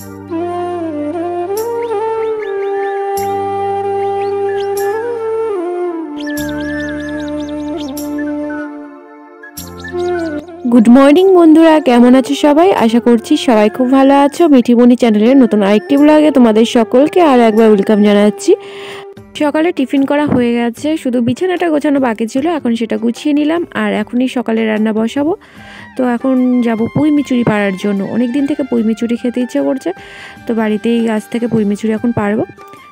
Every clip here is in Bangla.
গুড মর্নিং বন্ধুরা, কেমন আছো সবাই? আশা করছি সবাই খুব ভালো আছো। মিঠিমণি চ্যানেলের নতুন আরেকটি ব্লগে তোমাদের সকলকে আর একবার ওয়েলকাম জানাচ্ছি। সকালে টিফিন করা হয়ে গেছে, শুধু বিছানাটা গোছানো বাকি ছিল, এখন সেটা গুছিয়ে নিলাম। আর এখনই সকালে রান্না বসাবো। তো এখন যাব পুঁই মিচুরি পাড়ার জন্য। অনেক দিন থেকে পুঁই মিচুরি খেতে ইচ্ছে করছে, তো বাড়িতেই গাছ থেকে পুঁই মিচুরি এখন পারবো।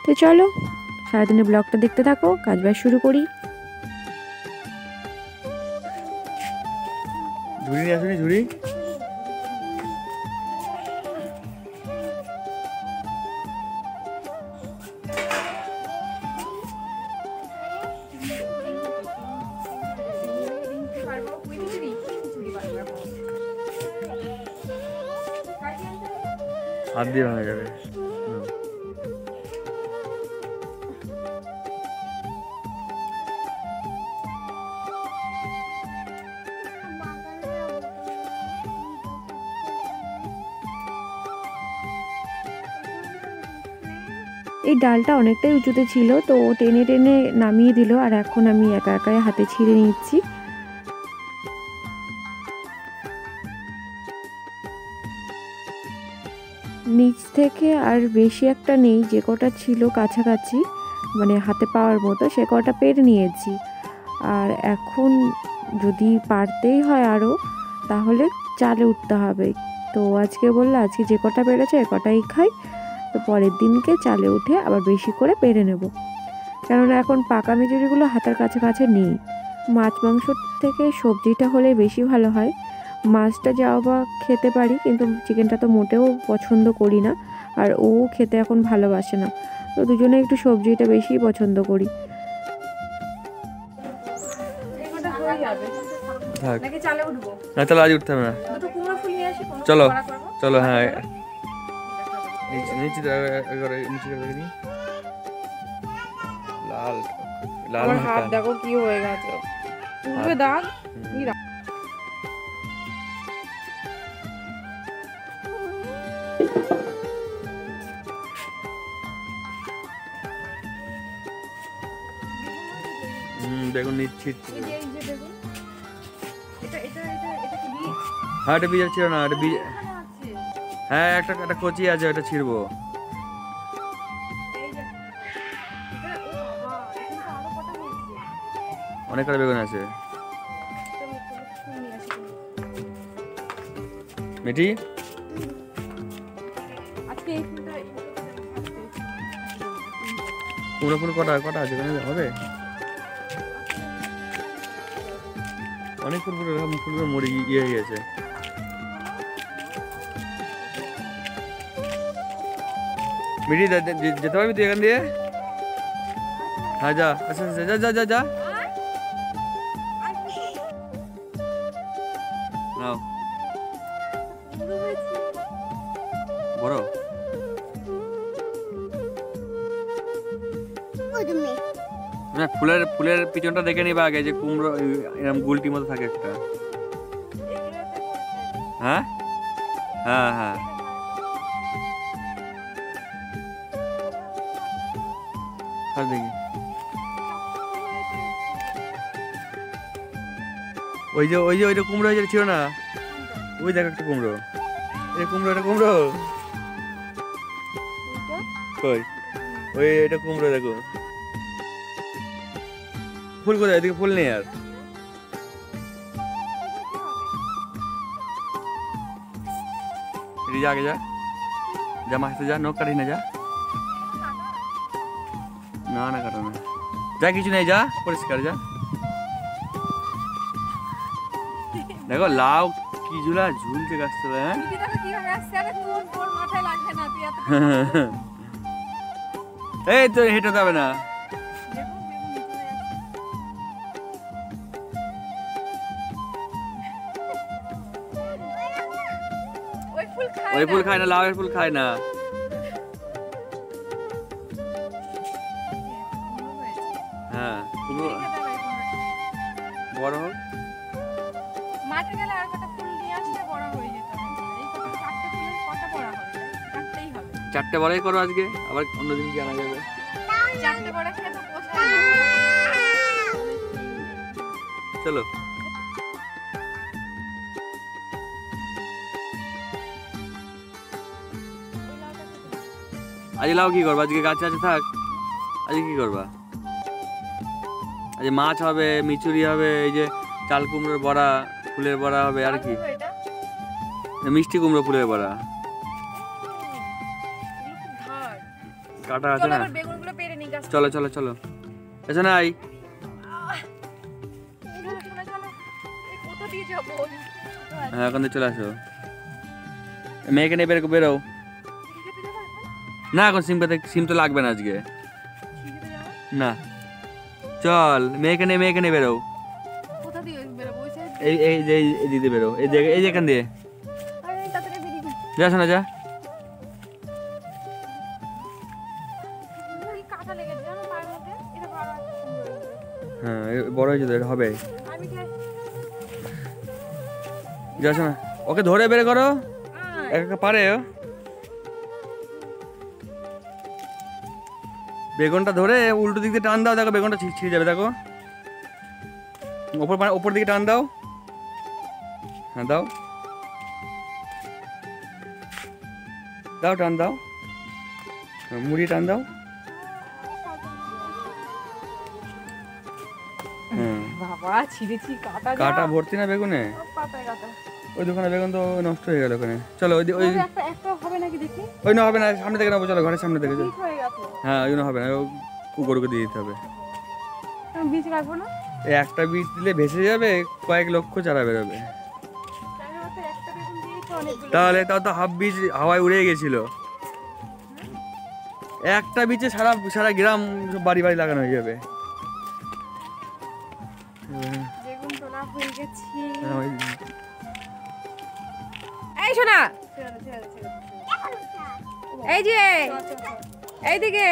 তো চলো সারাদিনের ব্লগটা দেখতে থাকো, কাজবাজ শুরু করি। ঝুড়ি নিয়ে আসুনি, ঝুড়ি হাত দিয়ে ভাঙা যাবে। এই ডালটা অনেকটাই উঁচুতে ছিল, তো টেনে টেনে নামিয়ে দিল, আর এখন আমি একা একাই হাতে ছিঁড়ে নিচ্ছি। নিচ থেকে আর বেশি একটা নেই, যে কটা ছিল কাছাকাছি মানে হাতে পাওয়ার মতো সে কটা পেরে নিয়েছি। আর এখন যদি পারতেই হয় আরও, তাহলে চালে উঠতে হবে। তো আজকে বললো আজকে যে কটা পেরেছে এ কটাই খাই, তো পরের দিনকে চালে উঠে আবার বেশি করে পেরে নেব। কেননা এখন পাকা মিচুরিগুলো হাতের কাছে নেই। মাছ মাংস থেকে সবজিটা হলে বেশি ভালো হয়। মাছটা যাও বা খেতে পারি, কিন্তু চিকেনটা তো মোটেও পছন্দ করি না, আর ও খেতে এখন ভালোবাসে না। তো দুজনে একটু সবজিটা বেশি পছন্দ করি। না তাহলে আজ উঠতে হবে না, চলো চলো। হ্যাঁ নিচে নিচে নিচে দেখে নি। লাল লাল হাত দেখো কি হয়ে গেছে, পুরো দাগ। দেখুন নিচ্ছি। হ্যাঁ এটা বীজ ছিল না, এটা বীজ। হ্যাঁ একটা একটা কচি আছে, ওটা ছিড়বো। অনেক কটা বেগুন আছে। মিঠি পুরো পুরো কটা কটা আছে, হবে অনেক ফুলগুলো মরে গিয়ে গেছে। মিঠি যেতে পারবি তুই এখান দিয়ে? হ্যাঁ যা, আচ্ছা যা যা যা যা নাও। বড় না, ফুলের ফুলের পিছনটা দেখে নিবা আগে, যে কুমড়ো এরকম গুলটির মতো থাকে একটা। হ্যাঁ হ্যাঁ হ্যাঁ দেখি ওই যে কুমড়ো ছিল না, ওই দেখ একটা কুমড়ো, এই কুমড়ো, এটা কুমড়ো কই, ওই এটা কুমড়ো দেখো। ফুল কোথায়? এদিকে ফুল নেই আর। যা আগে যা, যা মাছতে যা, নখ কাটিস না, যা না না কাটো না, যা কিছু নেই, যা পরিষ্কার যা। দেখো লাউ কি ঝুলা ঝুলছে গাছটা। হ্যাঁ এই তো হেঁটে যাবে না। ওই ফুল খায় না, লাউয়ের ফুল খায় না। হ্যাঁ বড় হোক, মাঠে গেলে আর কটা ফুল নিয়ে আসলে বড় হয়ে যেত। এই কটা চারটে ফুলের কটা বড় হবে, চারটেই 4টে বড়াই করো আজকে, আবার অন্যদিন কি আনা যাবে? 4টে বড়া খেয়ে তো পোষায় না। চলো আজ লাও কি করবা? আজকে গাছে আছে থাক, আজকে কি করবা? আজ মাছ হবে, মিচুরি হবে, এই যে চাল কুমড়োর বড়া, ফুলের বড়া হবে, আর কি মিষ্টি কুমড়ো ফুলের বড়া। কাটা আছে না? চলো চলো চলো, এসো না। হ্যাঁ এখন চলে আসো, মেয়েকে নিয়ে বেরো। না এখন সিম তো লাগবে না আজকে, না চল মেয়েকে নিয়ে বেরো। এই দিদি বেরো, এই যে এখান দিয়ে যা, শোনা যা। হ্যাঁ বড় হয়েছে তো, এটা হবে। যা শোনা, ওকে ধরে বের করো, একা পারে। বেগুনটা ধরে উল্টো দিক দিয়ে টান দাও, দেখো বেগুনটা ছিঁড়ে যাবে, দেখো ওপর দিকে টান দাও। হ্যাঁ দাও দাও, টান দাও, মুড়ি টান দাও। বাবা ছিঁড়েছি, কাটা ভর্তি না বেগুনে, ওই দোকানে বেগুন তো নষ্ট হয়ে গেল ওখানে। চলো ওই হবে নাকি দেখি। ওই না হবে না, সামনে থেকে নেবো, চলো ঘরের সামনে থেকে। হ্যাঁ ওই হবে না, গরুকে দিয়ে দিতে হবে। বীজ রাখবো না, একটা বীজ দিলে ভেসে যাবে, কয়েক লক্ষ চারা বেরোবে। তাহলে তাও তো হাফ বীজ হাওয়ায় উড়ে গেছিল। একটা বীজে সারা গ্রাম বাড়ি লাগানো হয়ে যাবে। বেগুন তোলা হয়ে গেছে। এই শোনা, এই যে এইদিকে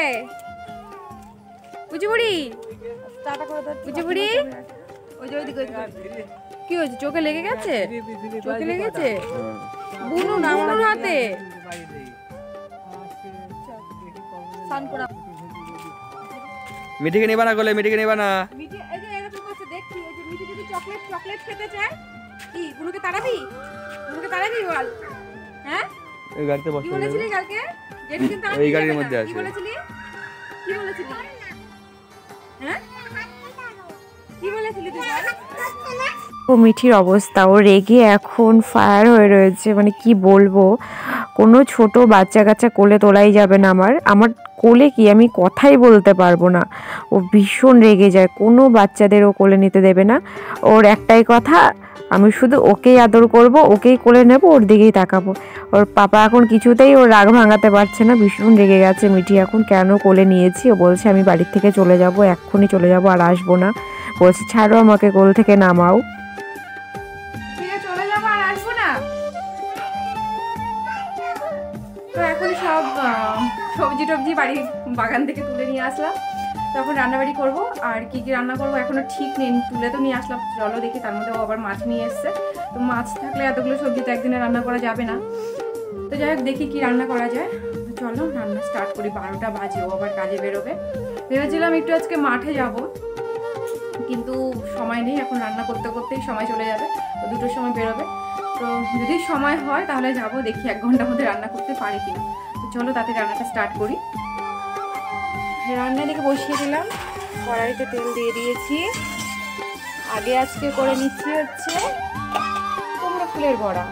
বুঝিবুড়ি, বুঝিবুড়ি, ওই যে ওইদিকে। কি হয়েছে, চোখে লেগে গেছে? চোখে লেগেছে, বুনু না আমার হাতে। মিঠিকে নেবা না, গলে মিঠিকে নেবা না। মিঠি এই যে এরকম করছে দেখছি, এই যে মিঠি যদি চকলেট খেতে চায়, কি গুনুকে তাড়াবি বল। হ্যাঁ এই গাড়িতে বসে, কি বলেছিলি কালকে? যেটা কিন্তু এই গাড়ির মধ্যে আছে। কি বলেছিলি? হ্যাঁ কি বলেছিলি তুই? ও মিঠির অবস্থা, ও রেগে এখন ফায়ার হয়ে রয়েছে, মানে কি বলবো। কোনো ছোট বাচ্চা কাচ্চা কোলে তোলাই যাবে না। আমার কোলে কি, আমি কথাই বলতে পারবো না। ও ভীষণ রেগে যায়, কোনো বাচ্চাদের ও কোলে নিতে দেবে না। ওর একটাই কথা, আমি শুধু ওকেই আদর করব, ওকেই কোলে নেব, ওর দিকেই তাকাবো। ওর পাপা এখন কিছুতেই ওর রাগ ভাঙাতে পারছে না, ভীষণ রেগে গেছে। মিঠি এখন কেন কোলে নিয়েছি, ও বলছে আমি বাড়ির থেকে চলে যাব, এক্ষুনি চলে যাব, আর আসবো না। বলছে ছাড়ো আমাকে, কোল থেকে নামাও। চলে যাবো আর আসবো না। তো এখন সব সবজি বাড়ির বাগান থেকে তুলে নিয়ে আসলাম, তখন রান্নাবাড়ি করব। আর কি কি রান্না করবো এখনো ঠিক নেই, তুলে তো নিয়ে আসলাম, চলো দেখি। তার মধ্যে ও আবার মাছ নিয়ে এসছে, তো মাছ থাকলে এতগুলো সবজি তো একদিনে রান্না করা যাবে না। তো যাই হোক দেখি কি রান্না করা যায়। চলো রান্না স্টার্ট করি, 12টা বাজে, ও আবার কাজে বেরোবে। ভেবেছিলাম একটু আজকে মাঠে যাব, কিন্তু সময় নেই, এখন রান্না করতে করতেই সময় চলে যাবে। তো 2টোর সময় বেরোবে, তো যদি সময় হয় তাহলে যাব, দেখি 1 ঘন্টার মধ্যে রান্না করতে পারি কিনা। তো চলো তাতে রান্নাটা স্টার্ট করি। রান্না দিকে বসিয়ে দিলাম, কড়াইতে তেল দিয়ে দিয়েছি। আগে আজকে করে নিচ্ছি হচ্ছে কুমড়ো ফুলের বড়া।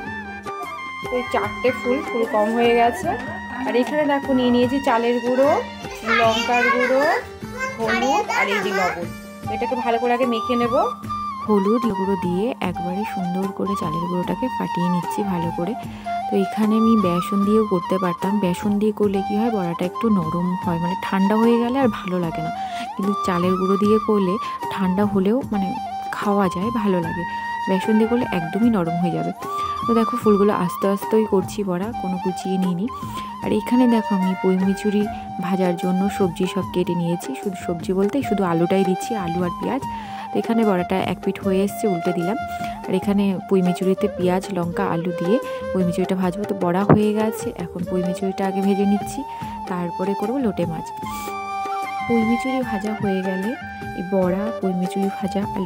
ওই 4টে ফুল কম হয়ে গেছে। আর এখানে দেখো নিয়ে নিয়েছি চালের গুঁড়ো, লঙ্কার গুঁড়ো, হলুদ আর এই যে লবণ। এটাকে ভালো করে আগে মেখে নেব। হলুদ গুঁড়ো দিয়ে একবারে সুন্দর করে চালের গুঁড়োটাকে ফাটিয়ে নিচ্ছি ভালো করে। তো এখানে আমি বেসন দিয়েও করতে পারতাম, বেসন দিয়ে করলে কি হয়, বড়াটা একটু নরম হয়, মানে ঠান্ডা হয়ে গেলে আর ভালো লাগে না। কিন্তু চালের গুঁড়ো দিয়ে করলে ঠান্ডা হলেও মানে খাওয়া যায়, ভালো লাগে। বেসন দিয়ে করলে একদমই নরম হয়ে যাবে। তো দেখো ফুলগুলো আস্তে আস্তেই করছি বড়া, কোনো কুচিয়ে নিইনি। আর এখানে দেখো আমি পুঁই মিচুরি ভাজার জন্য সবজি সব কেটে নিয়েছি, শুধু সবজি বলতে শুধু আলুটাই দিচ্ছি, আলু আর পেঁয়াজ। তো এখানে বড়াটা এক পিঠ হয়ে এসছে, উল্টে দিলাম। আর এখানে পুঁই মিচুরিতে পেঁয়াজ লঙ্কা আলু দিয়ে পুঁই মিচুরিটা ভাজবো। তো বড়া হয়ে গেছে, এখন পুঁই মিচুরিটা আগে ভেজে নিচ্ছি, তারপরে করবো লোটে মাছ। পুঁই মিচুরি ভাজা হয়ে গেলে এই বড়া, পুঁই মিচুরি ভাজা আর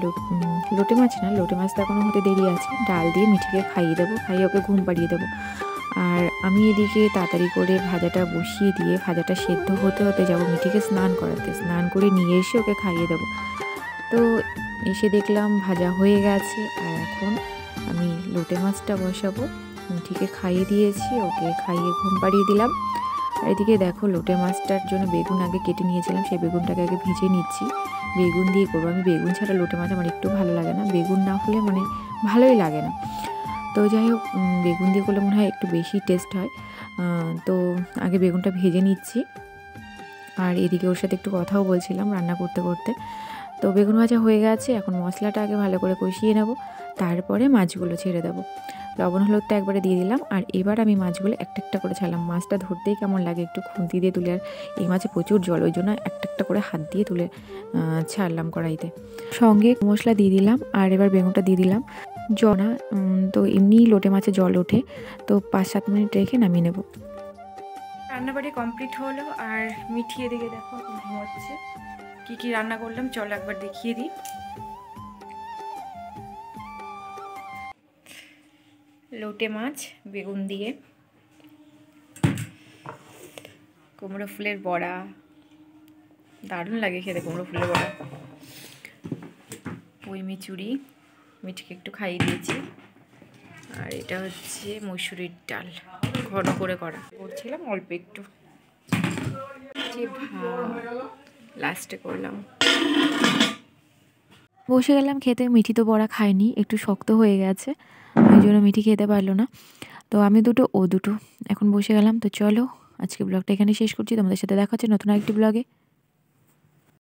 লোটে মাছ না, লোটে মাছটা এখনো হতে দেরি আছে, ডাল দিয়ে মিঠিকে খাইয়ে দেবো, খাইয়ে ওকে ঘুম পাড়িয়ে দেবো। আর আমি এদিকে তাড়াতাড়ি করে ভাজাটা বসিয়ে দিয়ে ভাজাটা সেদ্ধ হতে হতে যাবো মিঠিকে স্নান করাতে, স্নান করে নিয়ে এসে ওকে খাইয়ে দেবো। তো এসে দেখলাম ভাজা হয়ে গেছে, আর এখন আমি লোটে মাছটা বসাবো। মিঠিকে খাইয়ে দিয়েছি, ওকে খাইয়ে ঘুম পাড়িয়ে দিলাম। আর এদিকে দেখো লোটে মাছটার জন্য বেগুন আগে কেটে নিয়েছিলাম, সেই বেগুনটাকে আগে ভেজে নিচ্ছি। বেগুন দিয়ে করবো আমি, বেগুন ছাড়া লোটে মাছ আমার একটু ভালো লাগে না, বেগুন না হলে মানে ভালোই লাগে না। তো যাই হোক, বেগুন দিয়ে করলে মনে হয় একটু বেশি টেস্ট হয়। তো আগে বেগুনটা ভেজে নিচ্ছি, আর এদিকে ওর সাথে একটু কথাও বলছিলাম রান্না করতে করতে। তো বেগুন ভাজা হয়ে গেছে, এখন মশলাটা আগে ভালো করে কষিয়ে নেব, তারপরে মাছগুলো ছেড়ে দেবো। লবণ হলুদটা একবারে দিয়ে দিলাম, আর এবার আমি মাছগুলো একটা একটা করে ছাড়লাম। মাছটা ধরতেই কেমন লাগে, একটু খুন্তি দিয়ে তুলে, আর এই মাছে প্রচুর জল, ওই জন্য একটা একটা করে হাত দিয়ে তুলে ছাড়লাম কড়াইতে। সঙ্গে মশলা দিয়ে দিলাম, আর এবার বেগুনটা দিয়ে দিলাম। জনা তো এমনিই লোটে মাছে জল ওঠে, তো 5-7 মিনিট রেখে নামিয়ে নেব। রান্নাবাড়ি কমপ্লিট হলো, আর মিঠিয়ে দিকে দেখো ঘুমোচ্ছে। কী কী রান্না করলাম চলো একবার দেখিয়ে দিই। লোটে মাছ বেগুন দিয়ে, কুমড়ো ফুলের বড়া, দারুণ লাগে খেতে কুমড়ো ফুলের বড়া। পুঁই মিচুরি, মিঠিকে একটু খাইয়ে দিয়েছি। আর এটা হচ্ছে মসুরির ডাল, ঘন করে করা, করছিলাম অল্প একটু, লাস্টে করলাম। বসে গেলাম খেতে। মিঠি তো বড়া খায়নি, একটু শক্ত হয়ে গেছে, ওই জন্য মিঠি খেতে পারলো না। তো আমি দুটো, ও দুটো, এখন বসে গেলাম। তো চলো আজকে ব্লগটা এখানে শেষ করছি, তোমাদের সাথে দেখা হচ্ছে নতুন আরেকটি ব্লগে।